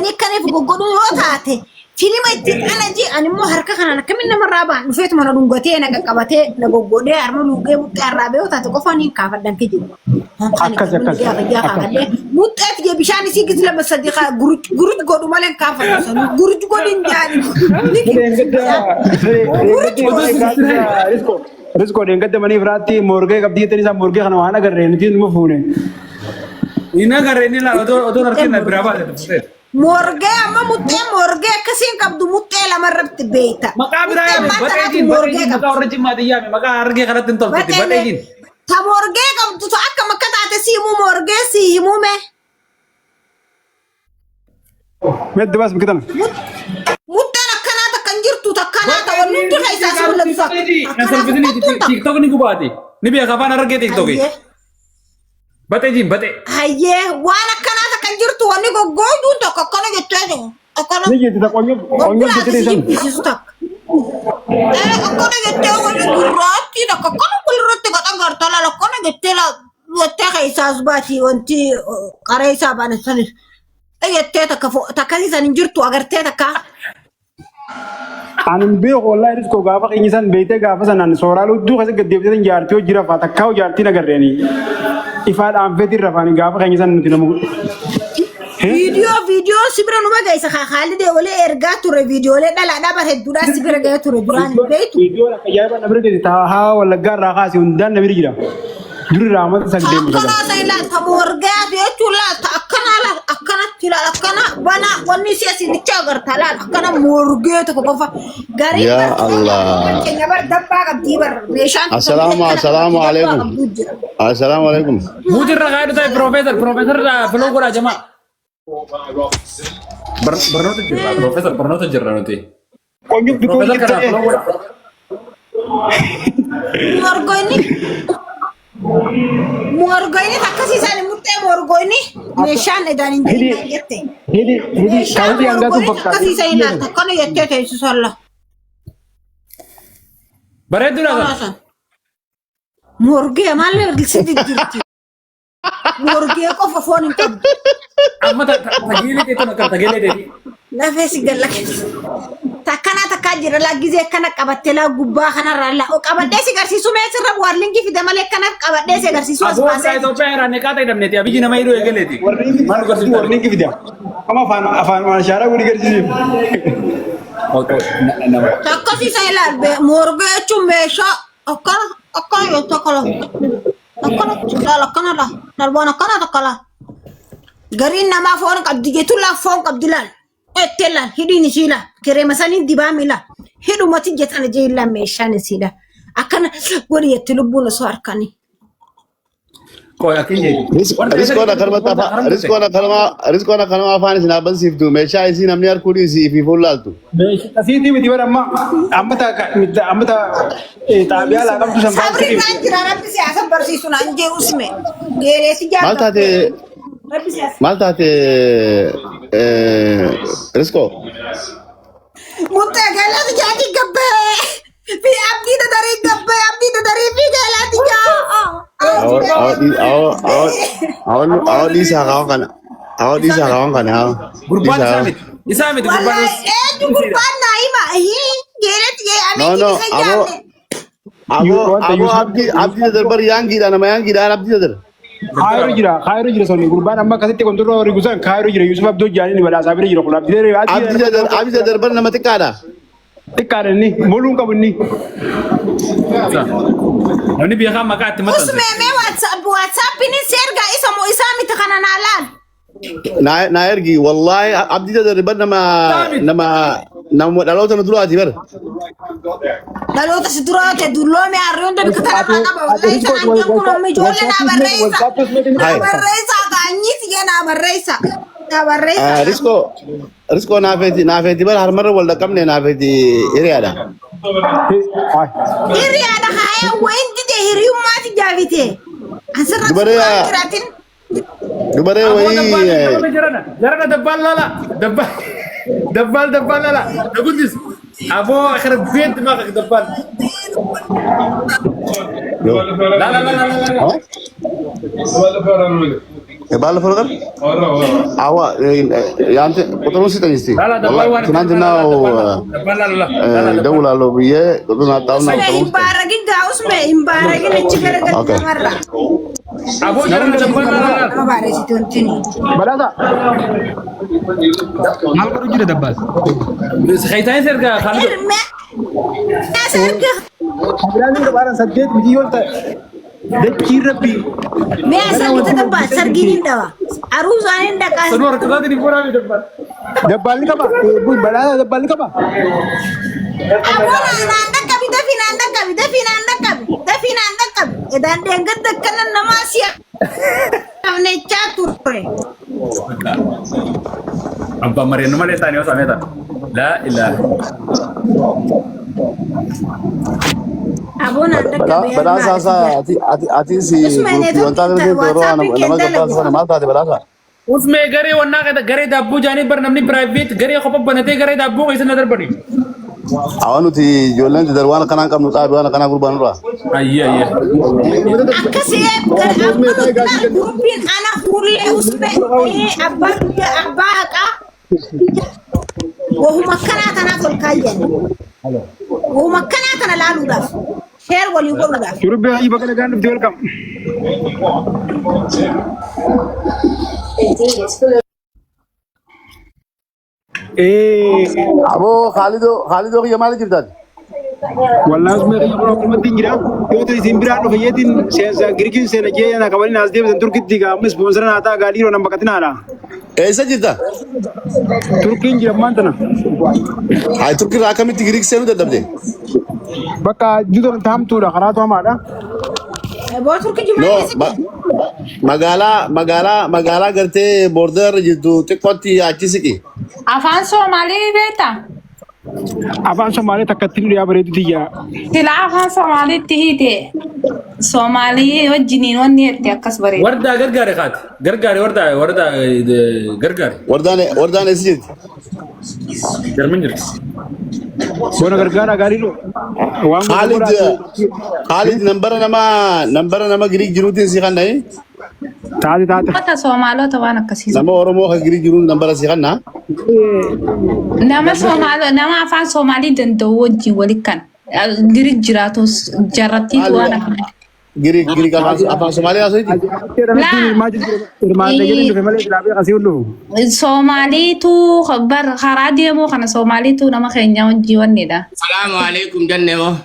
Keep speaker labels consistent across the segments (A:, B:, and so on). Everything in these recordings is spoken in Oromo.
A: أني كان في جوجل واتاتي فيلم أنا جي أنا مو حركة أنا كمين مرة بان نفيت من رونغتي أنا كقبتي نجوجل أرمو لوجي متعربة وتاتي كفاني كافر دان كجي
B: أكز
A: متأت جي بيشان سيجز لما صديقة جروج جودو مالن كافر جروج جودين جاني
B: رزقو دين قد مني فراتي مورجي قبدي تاني سام مورجي خنا وانا قررين تين مفهومه
C: إنا قررني لا أدو نركنا برابا
A: مورجي أما متأ مورجي كسين كابدو متأ لما ربط بيتا
C: مقابر يا بتأجين مقابر رجيم ما ديا مقابر أرجع خلاص تنتظر بتأجين
A: تا مورجي كابدو تأكل مكتا تسيمو مورجي سيمو مه
B: مد بس بكده
A: متأ نكنا تكنجرتو تكنا تولنتو هيسا سولة بسا
C: نسل بدني تيك توك نيجو بادي نبي أخافان أرجع تيك توكي بتأجين بتأ
A: هيه وانا كنا تكنجرتو ونيجو جودو تكنا جتانو أكنا
B: نيجي تتقوني قوني تدريسن
A: أكنا جتانو ونيجو راتي تكنا كل راتي كتا غرتلا لكنا جتلا وتأ هيسا سباتي وانتي كاريسا بانساني أيتة تكفو تكاني سنجرتو أغرتة تكا
B: أنا بيو والله رزقو غافق إنسان بيته غافق سنان سورالو دو خسر قد يبتدين جارتيو جرا فاتكاو جارتي نقرني إفاد أنفتي رفاني غافق إنسان نتنمو
A: فيديو سبرا نما جاي سخا خالد ولا إرجع توري فيديو ولا لا لا بره دورا سبرا جاي توري دوران بيتو
B: فيديو لا كجايبا نبرد تها ولا جار راقاسي وندان نبرد جرا دوري رامات سكدي مكذا
A: أكنا سيلا تمورجع بيتو لا أكنا لا أكنا تلا أكنا بنا ونسي أسيد تجار تلا أكنا مورجع تكوفا غريب
D: يا الله
A: كنيبر دبا كبيبر ريشان
D: السلام عليكم السلام عليكم
C: مدير رغاية ده بروفيسور فلوغورا جماعة برنوت الجرة نتي
B: قوني بيكون
C: بروفيسور كذا فلوغورا
A: مورجيني تكسي سالي متى مورجيني نشان إداني جت
B: هدي كاودي أنجا تبكر
A: تكسي ساينا تكاني جت تيسو سالا
C: بريد دولا
A: مورجي مالي رسيدي جرتي مورجي كوفا فون كم
C: أما تجيلي تيتو نكر تجيلي تيتي
A: لا فيس قالك تكنا تكاجر لا جزء كنا كبتلا جبا خنا رلا أو كبتة سكرسي سومي سرب وارلينج في دمالك كنا كبتة سكرسي سوس
C: أبو سايد أوبرا نكاتة دم نتي أبي جينا ما يروي قلتي
B: warning كده كما فان ما شارع ودي كرسي
A: تكسي سايلا مورجي تشوميشا أكنا يتكلا أكنا لا نربنا كنا تكلا غرين نما فون كبدي تلا فون كبدلان اتلا هدي نشيلا كريم ساني دباميلا هدو ما تيجي أنا جيلا ميشان سيلا أكنا وري يتلبون سواركاني
C: كوي أكيد
D: رزقو أنا كلمة أفاني سنابن سيفتو مشى يسين أمني أركودي سي في فولالتو
B: أسيتي متبر أما تا تابع لا كم تسمع
A: صبري ما جرى ربي سياسة برسيسون أنجي اسمه جيرتي جاب
D: مالتها رزقو
A: متأكلت جاتي قبة في عبدي تدري قبة عبدي تدري في جالات جا
D: أو ليسا كاون كان
C: قربان إسامي
A: والله
C: قربان
A: إيه قربان نايمة هي جيرت جي أنا
D: أبو عبدي تدربر يانجي أنا ما يانجي أنا عبدي تدر
B: خير جرا سوني قربان أما كذا تكون ترى رجوسان خير جرا يوسف عبدو جاني ولا صابر جرا كلا
D: عبدي تدربر نما تكادا
B: تكارني مولون كابني
C: نوني بيخا مكات مثلا
A: اسمه واتساب ini serga isamo isami takana nalan
D: نايرجي والله عبدي تدربر نما دلوت ندلو أتيبر
A: lalu tersedurut dulu me arion tapi ketara mana bawa lain sangat kuno me jualan na barreisa ganyi tiga na barreisa
D: رزقو نافيتي بر هر مرة ولا كم نافيتي إريادا
A: إريادا هاي وين تدي هريوم ما تجابيته أنسر
D: دبره وي
C: جرنا دبال لا دبال لا تقول لي أبو آخر بيت دماغك دبال لا
D: ባለፈው ነገር አዋ ያንተ ቁጥሩን ስጠኝ እስቲ
C: لا لا دبال وانا
D: ትናንትና
C: دبال لا لا
D: ደውላለሁ ብዬ ቁጥሩን አጣውና ቁጥሩን ስጠኝ
A: Imbaragin gaus me imbaragin chigara
D: Okay.
A: marra.
C: ابو جرى دبال لا لا
A: Kabare si tontini.
B: Badhaasa.
E: maal godhu jira dabbaal
C: خيتين سرقه خالد
A: Irme. Asarga.
B: Abiraamiin gabaadhaan 8 miliyoon ta'e. Dachii rabbii.
A: Me asarga tabba sargin indawa. Arusan indaka.
C: سنور كذا دي فورا دبال
B: Dabbaalli qaba. Badhaasa dabbaalli qaba.
A: Abona nanda kabi dafinanda kabi dafinanda kabi dafinanda kabi. Edan dengar dekkanan namasiya. Amne chaturre.
C: ابا مريم ما لي ثاني وسامي لا اله
A: Abona nanda kabi.
D: badhaasa ati si wanta nama gabbaasa maal taate badhaasa
C: उसमें गरे वरना कहता गरे दाबू जाने पर नमनी प्राइवेट गरे खप बनते गरे दाबू कैसे नजर पड़ी
D: awanuti ijoolleen darwaana kanaan qabnu xaabi waan kanaa gurbaanurra
C: आइए आइए
A: Akkasii gurbin ana fuullee usbe abbaa haqaa wahuma akkanaa kanaaf ol kaayyan wahuma akkanaa kana laaluudhaaf sheer walii godhuudhaaf
B: Shurubbii hayyi bakka nagaan dhufte welqam.
D: aboo khaalidoo kiyya maali jirtaati
B: Wallahi usme hayyi bura kulmatti jira. Yoo ta'e isin biraan dhufe yeetiin seensa Girikiin seena jee na qabalin as deebisan Turkitti gaa amma ispoonsara naa ta'a gaalii yoo nan baqatinaadha.
D: eessa jirta
B: Turkiin jira ammaan tana.
D: haa turkiirraa akkamitti giriik seenuu dadhabde
B: Bakka juutoon taamtuudha karaatu hamaadha.
A: boo turki
D: no magaalaa gartee boordarra jirtu xiqqootti achi siqi
F: Afaan Soomaalii beektaa?
B: Afaan Somaalee takkatti nu dhiyaa bareedu tiyyaa.
F: Sila afaan Soomaaliitti hiite Soomaalii wajjiniin wanni itti akkas bareeda.
C: ورده غرغاري خات غرغاري ورده غرغاري
D: wardaan eessa jirti
C: جرمن جرس
B: Bona gargaara gaarii loo. Waan
D: Khalid nambara nama giriik jiruutiin si kanna'i
B: taate.
F: Ummata Soomaalota waan akkasiis.
D: nama oromoo kan giriik jiruun nambara si kannaa
F: Nama afaan Soomaalii danda'u wajjin waliin kan Giriik jiraatus jarrattiitu waan akkana.
D: giriik afaan Somaalee haasa'iti
F: Soomaaliitu karaa deemuu kana Soomaaliitu nama keenya wajjin wannidha.
G: السلام عليكم جنة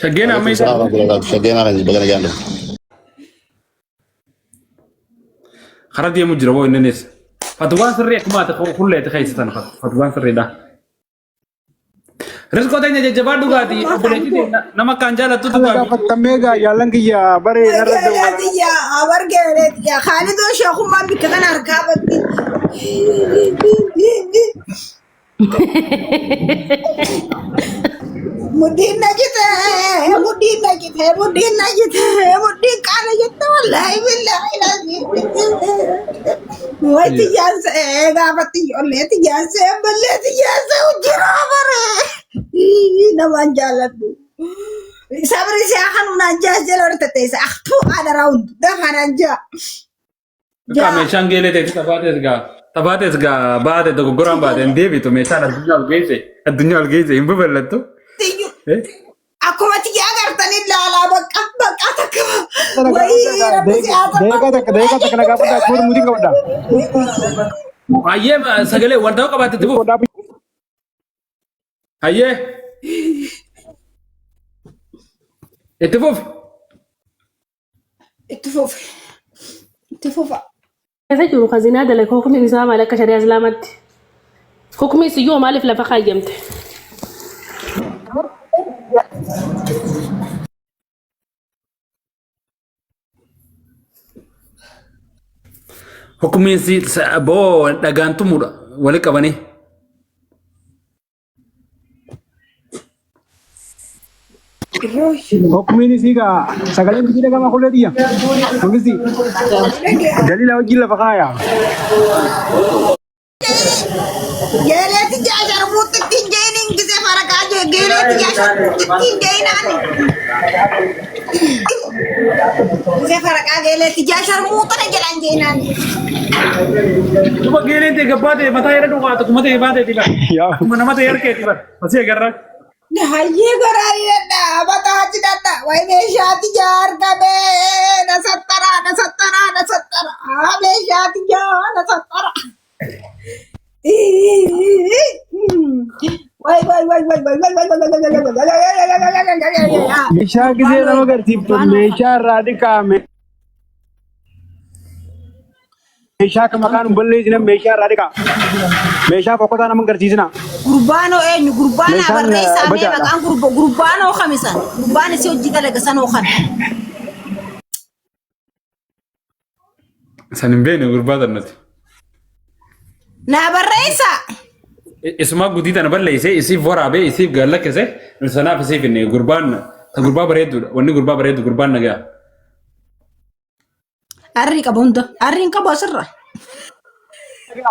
C: شقينا عمي
D: shaggeenaa kan bagana jaandu
C: خرج يا مجرى وين الناس فتوان سري ما تخو كله تخيس تنا فتوان سري ده رزقو تاني جبار دوغاتي نما كانجالا تو دوغاتي
B: Tammeegaa yaalan kiyyaa baree narra
A: Geereetiya abar geereetiya Khaalidoo sheekummaa bikka kana harkaa batti. Mudhiin na jite mudhiin qaala jette wallaahi billaahi way tiyyaansa gaafa xiyyoollee tiyyaansa ballee tiyyaansa hojjiraa baree namaan jaalladhu. Sabri si akan unajah jalan tetes aktu ada round dah ananja.
C: كم شانجيلة تباتس غا بعد ده غوران بعد انديبي تو ميشان الدنيا الجيزة يم ببلتو
A: Tiyu. Aku mati agar tani lala baka takka. Wai rabbi si ata.
B: deegaa takka nagaa fudhaa fuudhu muutiin qabadha.
C: aye sagale wanta ko batte tibu aye etufuf
A: Itufufa.
H: كيف يجوا خزينة هذا لك حكم إسلام على كشريعة إسلامات حكم سيوم ألف لا فخايمت
C: hukumin si bo dagantu muda wali kabani
B: Hukmiin isii gaa sagaleen biyyi dhagama kullee diyya. Mangisi dalila wajjin lafa kaayaa.
A: Geeleti jaajar mutti tinjeeniin gise faraqaa jee geeleti jaa جيناني زفرك عقلت جاشر مو طلع جلان جيناني
C: Coba gini ente gabate mata era dong atau mata ibate tiba.
B: Ya.
C: Mana mata era ke tiba. Masih agar
A: haye gorari dada bata haji dada wai me shati jar kabe na sattara me shati jar na sattara wai
B: meeshaa gisee nama agarsiiftu meeshaa irraa dhiqaame meeshaa kan maqaan hin balleessine meeshaa irraa dhiqaa meeshaa fokkotaa nama agarsiisina
A: gurbano eenyu gurbana
B: Meeshaan,
A: barreessa mee
B: bajaadha.
A: maqaan gurbano khamisan gurbana si hojii dalaga sanoo kan
C: sanin bene gurbata nati.
A: na barreessa
C: Isma gudita na balle isi warabe isi galla kese sana isi finne gurban ta gurba baredu wani gurba baredu gurban naga.
A: arri qabunda arri qabo sirra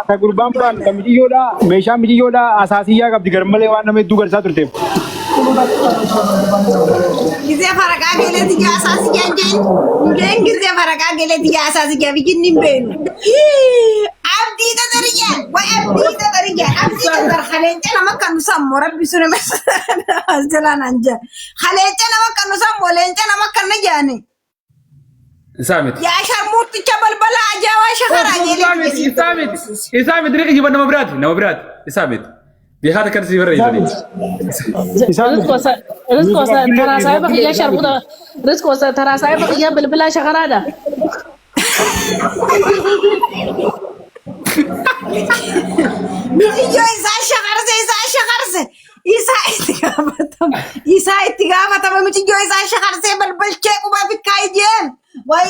B: akka gurbaan baan kan mijiyyoodha meeshaa mijiyyoodha asaasiyyaa qabdi garmalee waan nama hedduu garsaa turteef
A: Gizee faragaa geeleti jaasaasi jeen gizee faragaa geeleti jaasaasi jabijin nin beenu. Abdii tatarija way abdii tatarija abdii tatar khaleecha nama kan sammo rabbi sunu jalan anja khaleecha nama kan sammo leencha nama kan jaane.
C: Isamit.
A: Yaa sharmuutti cabalbala ajaawa shakara geeleti.
C: Isamit riki jiban nama berat Isamit. Di hada kan si berre ini.
H: رزقو ترى سايبك يا شربوده رزقو ترى سايبك يا بلبلا شغراده
A: Yo isa shakarse isa itigaafatama miti yo isa shakarse balbalchee quba fikkaa ijeen waa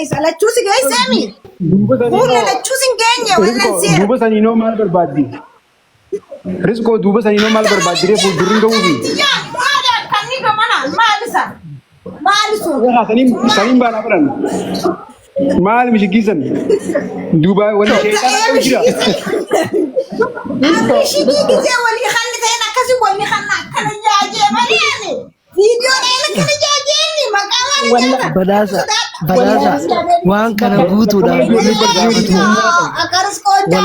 A: isa lachuusi geessemi fuula lachuusi geenye wannan seera
B: duuba saniinoo maal barbaaddi rizqoo duuba saniinoo maal barbaaddi reefu durri ga'uufi
A: kanni gamana maalisu
B: saniin baanaa fudhan maal mishigiisan duuba wani sheexana jira
A: shikii gisee walii kanni ta'een akkasi walii kanna akkana jaajee mari'ame viidiyoon eela kana jaajeeni maqaa maali jedhama
E: Badhaasa waan kana guutuudhaan
A: akaras qoodaa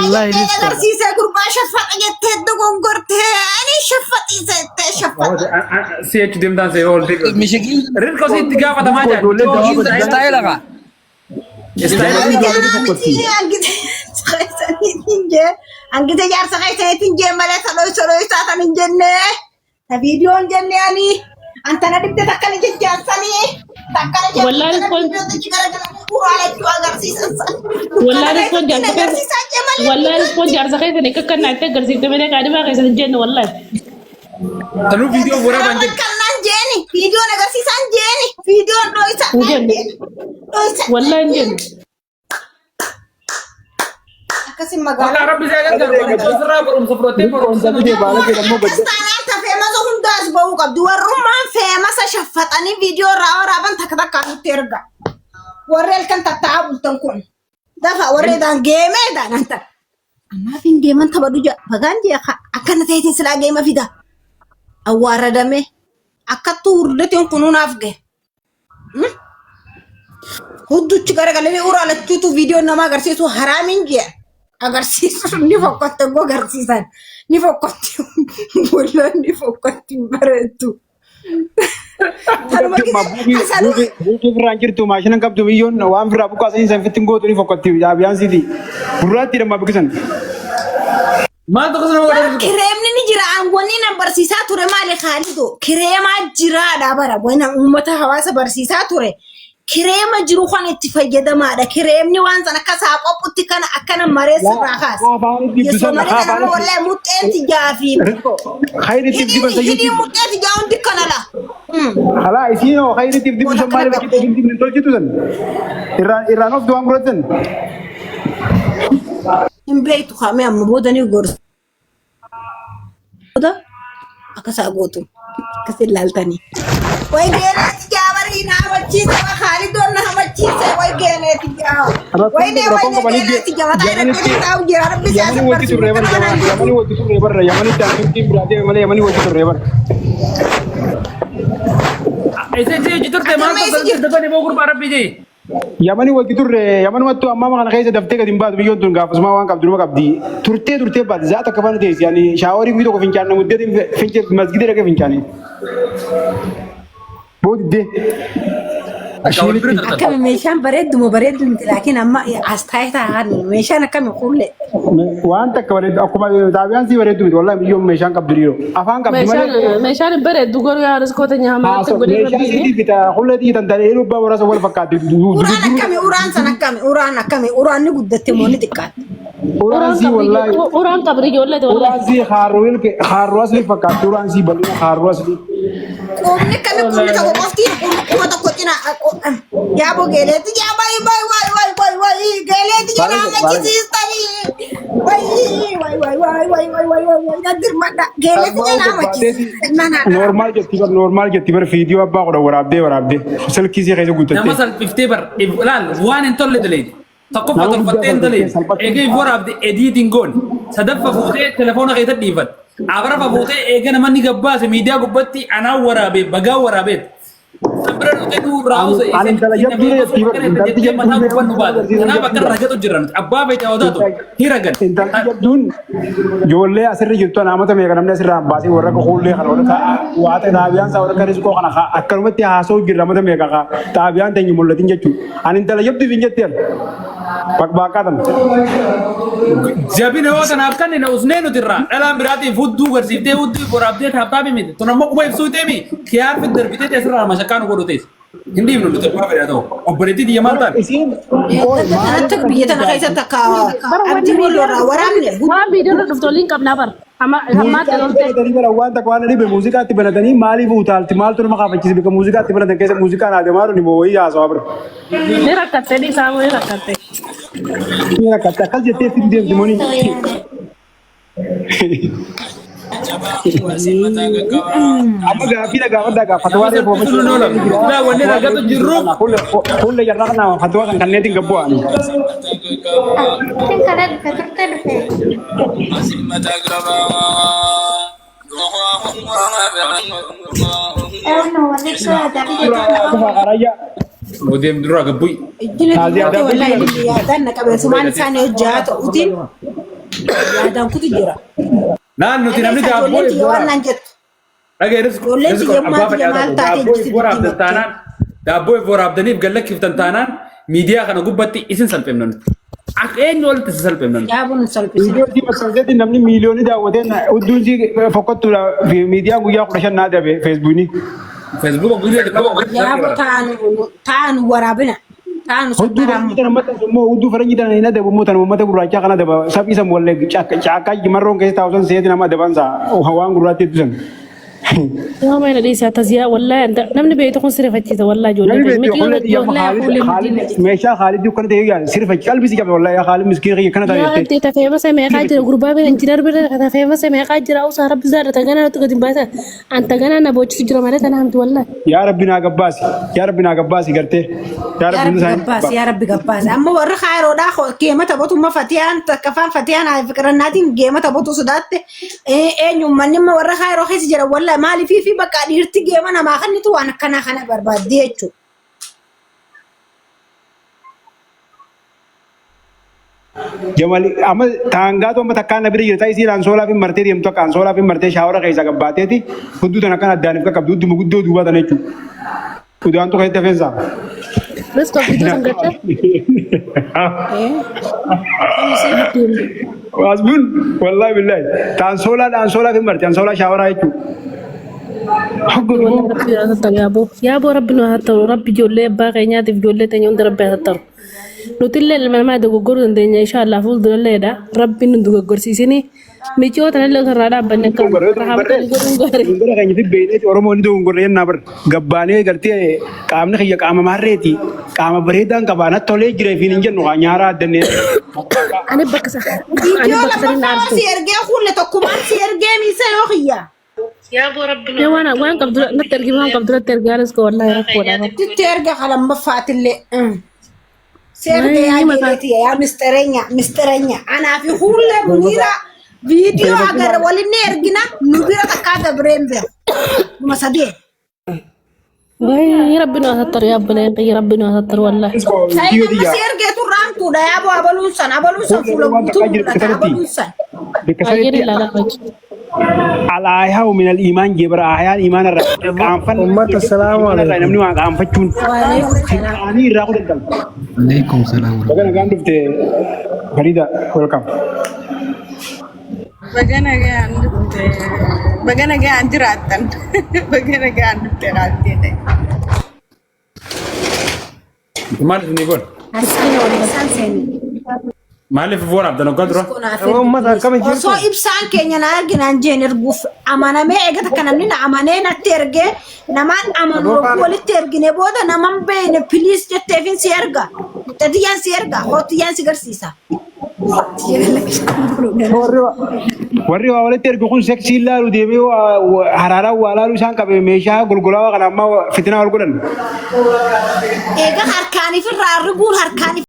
A: agarsiisee gurbaa shaffaxa jettee dogongortee ani shaffaxiise ittee shaffaxa.
C: Si achi deemtaan se ol dik.
E: Mishigil
C: Rizqo si itti gaafatamaa jira.
E: style
A: Angite jaarsa keessaniitiin jee malee sadoo isaatan hin jenne ta viidiyoon jenne ani antana dibde takkani jechaansanii takkana
H: والله رزقو والله رزقو جار سخيت انك كنا تقدر زي تمنى قاعد ما قيس الجنه والله
C: Tanu video murah banjir.
A: kannan jeeni viidiyoon agarsiisan jeeni viidiyoon dhoysa
H: والله الجنه
A: akkasin magaalaa
C: Kalau Arab bisa kan terserah berum seperti berum
B: Sampai baala jedhamu badda
A: Kiristaanaan ta feemasa hundaas ba'uu qabdi. Warrummaan feemasa shaffaxanii viidiyoo irraa waraaban takka takkaan nutti erga. Warri halkan tattaa'aa bultan kun. Dafa warreedhaan geemeedhaan anta. Ammaaf hin geeman taphadhu jaa. Bagaan jee akkana ta'eetiin silaa geema fida. Awwaaradame. Akkattuu hurdateen kunuunaaf gahe. Hudduchi garagalee uraa lachuutu viidiyoo nama agarsiisu haraamin jee. Agarsiisu ni fokkotte go agarsiisan ni fokkotte wallaan ni fokkotte bareedu.
B: buutuu firaan jirtu maashina qabdu biyyoon waan firaa buqqaasanii san fittiin gootu ni fokkatti yaabiyaansiti burraatti dhamma biqisan
C: Mana tu kesana ada Rizqo.
A: Kireemni ni jira aangoonni nan barsiisaa ture maali Khaalido kireemaa jiraadha bara wayna uummata hawaasa barsiisaa ture. Kireema jiru kan itti fayyadamaadha. Kireemni waan sana akka saaphoputti kana akkana mareessa irraa kaasa. Yesuun malee kana wallahi muxxeenti jaafi.
B: khayriitiif diban
A: Hidii
B: sayyuuti
A: muxxeeti jaa'uun dikkana la.
B: halaa isiin oo khayriitiif dibu san maali bakkee dhibin hin tolchitu san irraan of du'aan guratan
A: Hin beektu kaamee amma booda ni gorsa. Booda akkasaa gootu. Akkas ilaaltanii. Way geelatti jaabari na hamachisa wa Khalid don na hamachisa way geleti ya way ne geleti ya mata ina taw ya rabbi sa
B: yamani wajhi turrebar yamani tanki brade male yamani wajhi turrebar
C: ऐसे जे जिधर ते मार तो दबने बोकुर बारब बीजे
B: yamani wajhi turre yamani wattu amma kana kaysa dafte ka dimba biyon tun gafas ma wan kabduma kabdi turte bad zata kafan des yani shawari mi to ko fincan mudde fince masjid rake fincani بود ده
A: كم ميشان بريد مو بريد لكن أما أستايتها غني ميشان كم يقول لي
B: وأنت كبريد أكو ما دابيان سي بريد والله يوم ميشان كبدريو أفان كبدريو
H: ميشان بريد دوغور يا رزقوت يا ما تقولي
B: ميشان دي بتا كل دي تندري ربا ورا سوال فكات
A: أوران كم أوران سنة كم أوران نقول دتموني تكات
B: أوران سي والله
H: أوران كبريو ولا ده
B: أوران سي خاروس لي فكات أوران سي بلنا خاروس لي
A: كم تقول قفتي كم تقول كنا يا أبو جلتي يا باي جلتي يا نام جيستاني باي ندير ماذا جلتي يا نام جيستاني
B: نورمال جتبر فيديو أبغى ورابدي فصل كيسي خيزو قلت
C: ده مثلا بيفتبر لا وان انتول دليل تقف الفتين دليل اجي ورابدي اديتنجون صدف فوتي تليفون غير ديفت عبر فوتي اجي انا ماني غباس ميديا غبتي انا ورابي بغا ورابي صبر تدو راوس
B: أنا أنت لا يبدي يبدي
C: أنا بكر رجعت جيران أبا بيت أوداتو هي رجعت
B: أنت يبدون جولة أسر جبتوا أنا ما تمي كلام نسر باسي ورا كقولة خلونا وقت تابعان سوورا كريسكو خنا أكرم تي هاسو جيران ما تمي كذا تابعان تيجي مولتين جتوا أنا أنت لا يبدي فينجتير بق باكاتن
C: جابين هو أنا أفكر إنه أسنين وترى أنا براتي فودو غرسيته ودو برابدي ثابتا بيميت تنام مقبل سويته مي خيار في الدربيته تسرع ما شكانو كروتيس hindi mo luto pa pera to operate di yaman
A: أنتك بيتنا خيسة تكا أبدي ولا ورامني
H: ما بيدور دفتولين كم نبر أما تقول
B: tadi pada wan tak wan ni be musika ti bana tani mali bu tal ti mal tu ma ka pachis be musika ti bana kese musika na de maru ni bo ya so abro
H: मेरा कत्ते नहीं सामने मेरा कत्ते
B: ya kata kal jete ti dem di moni amma ga fi daga wanda ga fatwa de bo mutu no
C: la wanne daga to jirru
B: kulle ya na fatwa kan kan ne tin gabbo ani
C: وديم درا غبوي
A: والله يا دنا كبر سمان سنة جات ودين يا دام كنت جرا
C: نان نو تنامني دابو اجي رزق دابو فور عبدني بقلك كيف تنتانان ميديا كانوا غبتي اسن سلبمنن اكين ولت سلبمنن
A: يا بون سلبي
B: video di masjid di namni milioni da wade na udun ji fakot fi media guya qurashan na da facebook ni
C: فيسبوك غير
A: يا ابو تانو ورابنا تانو
B: hudu
A: سكرام
B: kita mata semua hudu farangi dan ina da mutan mata guracha kana da sabi sam walle chaka jimarron ke 1000 sayed nama da bansa hawan gurati tusan
H: يوم أنا ليس أتزيا والله نمني بيتكون صرف أتيتا والله جولا
B: ماشي خالد يكون ده يعني صرف قلبي سيجاب والله يا خالد مسكين غير كنا
H: يا أنت تفهم بس ما يقاعد الجروبا بين انتظار بره تفهم بس ما يقاعد أو صار بزار تجانا تقدم بس أنت جانا أنا بوجه سجرا مرة أنا هم والله
B: يا ربي ناقباسي يا ربي ناقباسي قرتي يا ربي
A: قباس يا ربي قباس أما ورا خير ودا خو كيما تبوتو ما فتيان كفان فتيان على فكرة نادين كيما تبوتو سدات يوم من يوم ورا خير وخيس جرا والله مالي في بقى ديرتي كيما أنا ما خنيتو أنا كنا برباد ديتشو
B: جمال أما تانغا تو متى كان نبي يرتاي سي لانسولا في مرتي يوم تو كانسولا في مرتي شاورا كيسا قباتي تي خدو تنا كان دانف کا قبدو دم قدو دوبا تنچو خدو انتو كيت فيزا
H: بس كوفيدو سنگتا
B: واسبون والله بالله تانسولا في مرتي تانسولا شاورا يچو
H: يا ابو ربنا هتر ربي جولي باغي نياتي في جولي تاني عند ربي هتر نوتيل لما دغور دنيا ان شاء الله فول دليدا ربي ندغور سيسني ميچو تن لو رادا بنك
B: ngora kaynya fi beede oromo ni do ngore na bar gabbane garti qaamna khiya qaama marreti qaama bareedan qabana tole jire fi ninja no nyaara danne
H: انا بكسا
A: فيديو لما سيرجع خلة تكمان سيرجع ميسا يوخيا
H: يا وانا وين قبل نترجم وين قبل نترجم جالس والله يركوا ده
A: ترجع على مفات اللي سيرجع يا جيتي يا مسترينيا أنا في كل منيرة فيديو أجر ولي نرجنا نبيرة كذا بريمبر ما صدق
H: يا ربنا ستر يا ابني يا ربنا ستر والله
A: saya masih gitu rangku dah ya abalusan full abalusan
H: غير لا لا
B: على من الإيمان جبر أحيان إيمان الرب أنفن
E: أمة السلام عليكم
B: نمني وان أنفتشون أني راقد الدم
E: عليكم السلام
B: بقى نقول دفت فريدة welcome
G: Bagana gaan diratan. Bagana gaan diratan.
C: مالف نيقول مالف فور عبد القادر
E: أمة كم يجي
A: so ibsan kenya na argin anjener guf amana me egata kanamni na amane na terge naman amano poli terge ne boda naman be ne police je tevin sierga tadiyan sierga hotiyan sigar sisa
B: warri waa wala tergo kun seksi la lu debe harara wala lu san kabe mesha gulgula wa kana ma fitina wal gudan
A: ega harkani fi rarubun harkani